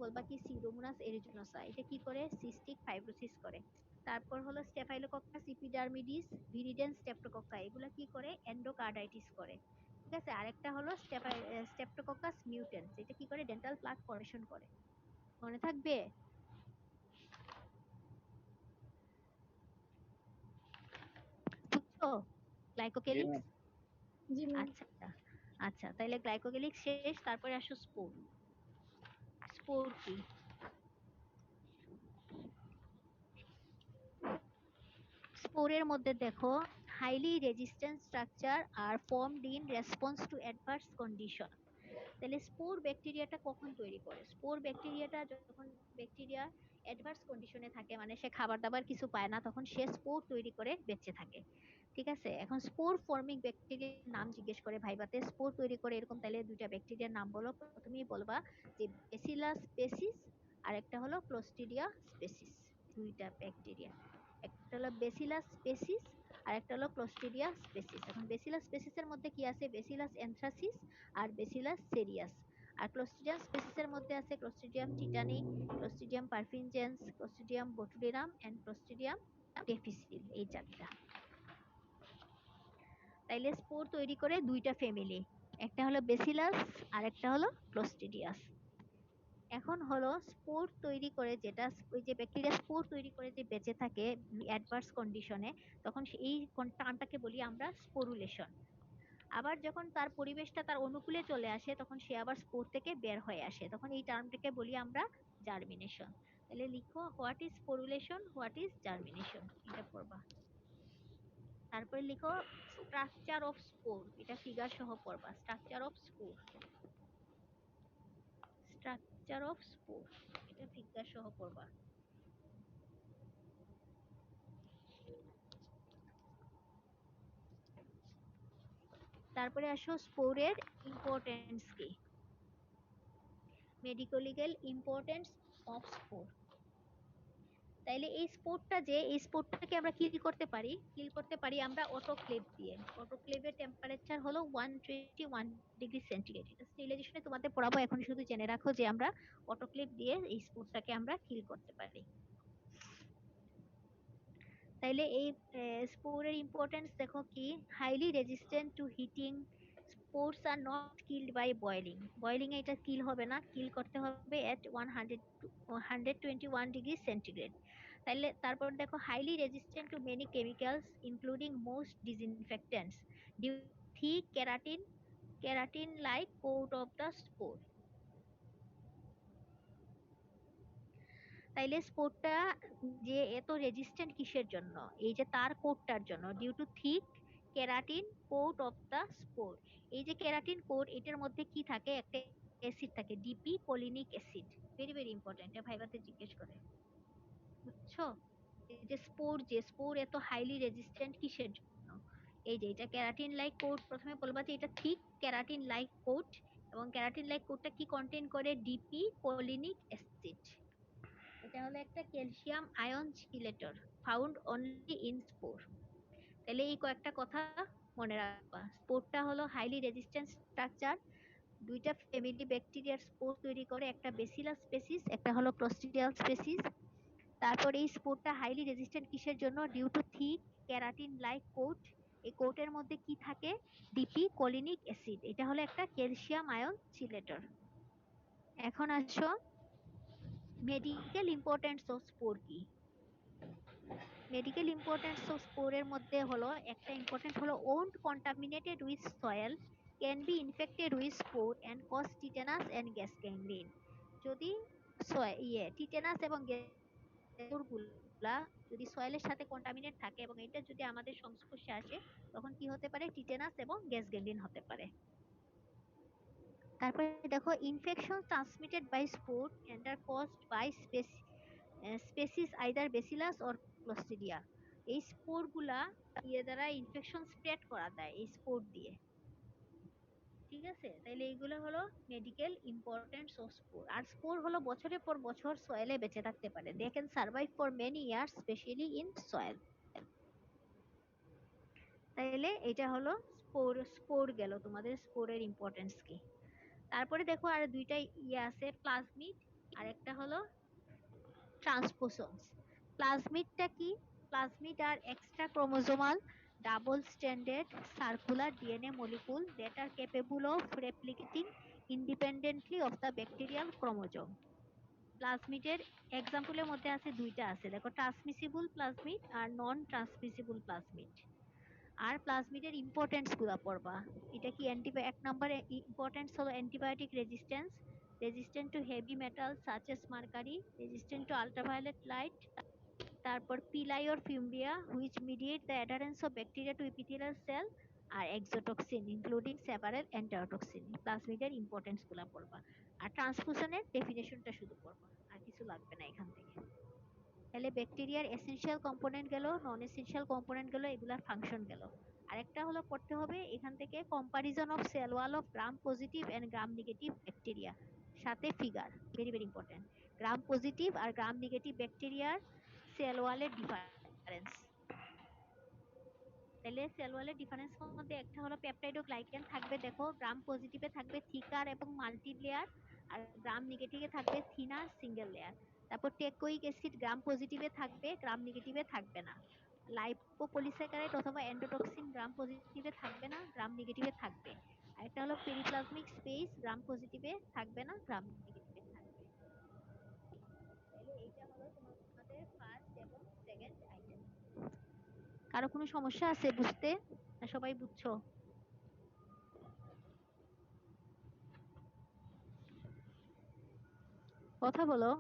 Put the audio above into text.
বলবা কি সিউডোমোনাস এরিজিনোসা, এটা কি করে? সিস্টিক ফাইব্রোসিস করে। তারপর হলো স্টেফাইলোকক্কাস ইপিডার্মিডিস, ভিরিডেন স্টেপ্টোকক্কা, এগুলা কি করে? এন্ডোকার্ডাইটিস করে। ঠিক আছে, আরেকটা হলো স্টেপ্টোকক্কাস মিউটেন্স, এটা কি করে? ডেন্টাল প্লাক ফর্মেশন করে। মনে থাকবে? বুঝছো জি গ্লাইকোকেলিক্স? ম্যাম। জি ম্যাম। আচ্ছা আচ্ছা, তাহলে গ্লাইকোকেলিক্স শেষ, তারপরে আসো স্পোর। স্পোর কি? স্পোরের মধ্যে দেখো, highly resistant structure are formed in response to adverse condition. তাহলে স্পোর ব্যাকটেরিয়াটা কখন তৈরি করে? স্পোর ব্যাকটেরিয়াটা যখন ব্যাকটেরিয়া অ্যাডভার্স কন্ডিশনে থাকে, মানে সে খাবার দাবার কিছু পায় না, তখন সে স্পোর তৈরি করে বেঁচে থাকে। ঠিক আছে, এখন স্পোর ফর্মিং ব্যাকটেরিয়ার নাম জিজ্ঞেস করে ভাইবাতে, স্পোর তৈরি করে এরকম, তাহলে দুইটা ব্যাকটেরিয়ার নাম বলো। প্রথমেই বলবা যে বেসিলাস স্পেসিস, আর একটা হলো ক্লোস্ট্রিডিয়া স্পেসিস। দুইটা ব্যাকটেরিয়া, একটা হলো বেসিলাস স্পেসিস আর একটা হলো ক্লোস্ট্রিডিয়া স্পেসিস। এখন বেসিলাস স্পেসিসের মধ্যে কি আছে? বেসিলাস এনথ্রাসিস আর বেসিলাস সেরিয়াস। আর ক্লোস্ট্রিডিয়াম স্পেসিসের মধ্যে আছে clostridium tetani, clostridium perfringens, clostridium botulinum and clostridium difficile, এই চারটা। তাইলে স্পোর তৈরি করে দুইটা ফ্যামিলি, একটা হলো বেসিলাস আর একটা হলো ক্লোস্ট্রিডিয়াস। এখন হলো স্পোর তৈরি করে যেটা, ওই যে ব্যাকটেরিয়া স্পোর তৈরি করে যে বেঁচে থাকে অ্যাডভার্স কন্ডিশনে, তখন এই টার্মটাকে বলি আমরা স্পোরুলেশন। আবার যখন তার পরিবেশটা তার অনুকূলে চলে আসে, তখন সে আবার স্পোর থেকে বের হয়ে আসে, তখন এই টার্মটাকে বলি আমরা জার্মিনেশন। তাহলে লিখো, what is sporulation, what is germination, এটা পড়বা। তারপরে লিখো স্ট্রাকচার অফ স্পোর, এটা ফিগার সহ পড়বা। Structure of spore, structure of spore, এটা ফিগার সহ পড়বা। তারপরে আসো স্পোরের ইম্পর্টেন্স কি, medico legal importance of spore. তাইলে এই স্পোরটা, যে এই স্পোরটাকে আমরা কিল করতে পারি আমরা অটোক্লেভ দিয়ে। অটোক্লেভের টেম্পারেচার হলো 121 ডিগ্রি সেন্টিগ্রেড। এটা স্টেরিলাইজেশনে তোমাদের পড়াবো, এখন শুধু জেনে রাখো যে আমরা অটোক্লেভ দিয়ে এই স্পোরটাকে আমরা কিল করতে পারি। তাইলে এই স্পোরের ইম্পর্টেন্স দেখো কি, highly resistant to heating, spores are not killed by boiling. Boiling এ এটা কিল হবে না, কিল করতে হবে এট 121 ডিগ্রি সেন্টিগ্রেড। তাইলে তারপর দেখো, highly resistant to many chemicals including most disinfectants due thick keratin like coat of the spore. তাইলে স্পোরটা যে এত রেজিস্ট্যান্ট কিসের জন্য? এই যে তার কোটটার জন্য, due to thick keratin coat of the spore. এই যে কেরাটিন কোট, এটার মধ্যে কি থাকে? একটা অ্যাসিড থাকে, dipicolinic acid. Very very important, এটা ভাইবাতে জিজ্ঞেস করে, বুঝছো? এই যে স্পোর এত হাইলি রেজিস্ট্যান্ট কিসের জন্য? এই যে এটা ক্যারাটিন লাইক কোট, প্রথমে বলবা যে এটা ঠিক ক্যারাটিন লাইক কোট, এবং ক্যারাটিন লাইক কোটটা কি কন্টেইন করে? Dipicolinic acid. এটা হলো একটা calcium ion chelator, found only in spore. তাহলে এই কয়েকটা কথা মনে রাখবা। স্পোরটা হলো হাইলি রেজিস্ট্যান্ট স্ট্রাকচার, দুইটা ফ্যামিলি ব্যাকটেরিয়ার স্পোর তৈরি করে, একটা বেসিলাস স্পেসিস, একটা হলো ক্লোস্ট্রিডিয়াল স্পেসিস। তারপর এই স্পোরটা হাইলি রেজিস্ট্যান্ট কিসের জন্য? Due to thick keratin like coat. এই কোটের মধ্যে কি থাকে? ডিপি কোলিনিক অ্যাসিড, এটা হলো একটা ক্যালসিয়াম আয়ন চিলেটর। এখন আসো মেডিকেল ইম্পর্টেন্স অফ স্পোর কি। মেডিকেল ইম্পর্টেন্স অফ স্পোরের মধ্যে হলো একটা ইম্পর্টেন্ট হলো, wound contaminated with soil can be infected with spore and cause tetanus and gas gangrene. যদি টিটেনাস এবং গুলা যদি সয়েলের সাথে কন্টামিনেট থাকে এবং এটা যদি আমাদের সংস্পর্শে আসে, তখন কি হতে পারে? টিটেনাস এবং গ্যাস গ্যাংগ্রিন হতে পারে। তারপরে দেখো, infection transmitted by spore and are caused by species either bacillus or clostridia. এই স্পোর গুলা দ্বারা ইনফেকশন স্প্রেড করা দেয় এই স্পোর দিয়ে। ঠিক আছে, তাইলে এইগুলো হলো মেডিকেল ইম্পর্টেন্স অফ স্পোর। আর স্পোর হলো বছরের পর বছর সয়েলে বেঁচে থাকতে পারে, they can survive for many years specially in soil. তাইলে এটা হলো স্পোর গেল তোমাদের, স্পোরের ইম্পর্টেন্স কি। তারপরে দেখো আর দুইটা আছে, প্লাজমিড আর একটা হলো ট্রান্সপোসন্স। প্লাজমিডটা কি? প্লাজমিড আর extra chromosomal double standard circular DNA molecule that are capable of replicating independently of the bacterial chromosome. প্লাজমিডের এক্সাম্পলের মধ্যে আছে দুইটা, আছে দেখো, ট্রান্সমিসিবল প্লাজমিড আর নন ট্রান্সমিসিবল প্লাজমিড। আর প্লাজমিডের ইম্পর্টেন্স গুলা পড়বা। এটা কি এক নম্বরে ইম্পর্টেন্স হলো antibiotic resistance, resistant to heavy metal such as mercury, resistant to ultraviolet light. তারপর pili or fimbriae which mediate the adherence of bacteria to epithelial cell. আর এক্সোটক্সিন ইনক্লুডিং সেভারেল এন্টারোটক্সিন। প্লাজমিডের ইম্পর্টেন্স গুলা পড়বা। আর ট্রান্সফিউশনের ডেফিনেশনটা শুধু পড়বা, আর কিছু লাগবে না এখান থেকে। তাহলে ব্যাকটেরিয়ার এসেনশিয়াল কম্পোনেন্ট গেল, নন এসেনশিয়াল কম্পোনেন্ট গেল, এগুলার ফাংশন গেল। আরেকটা হলো পড়তে হবে এখান থেকে comparison of cell wall of gram positive and gram negative bacteria, সাথে figure, very very important. Gram positive আর গ্রাম নেগেটিভ ব্যাকটেরিয়ার সেল ওয়ালের ডিফারেন্স। তাহলে সেল ওয়ালের ডিফারেন্স মধ্যে একটা হলো পেপটাইডোগ্লাইকেন থাকবে, দেখো গ্রাম পজিটিভে থাকবে থিকার এবং মাল্টি লেয়ার, আর গ্রাম নেগেটিভে থাকবে থিনার সিঙ্গেল লেয়ার। তারপর টেকোইক অ্যাসিড গ্রাম পজিটিভে থাকবে, গ্রাম নেগেটিভে থাকবে না। লাইপোপলিস্যাকারাইড অথবা এন্ডোটক্সিন গ্রাম পজিটিভে থাকবে না, গ্রাম নেগেটিভে থাকবে। আর একটা হলো পেরিপ্লাজমিক স্পেস গ্রাম পজিটিভে থাকবে না, গ্রাম নেগেটিভে থাকবে। তাহলে এইটা হলো তোমাদের ফার্স্ট এবং সেকেন্ড আইটেম। কারো কোনো সমস্যা আছে বুঝতে, না সবাই বুঝছো? কথা বলো।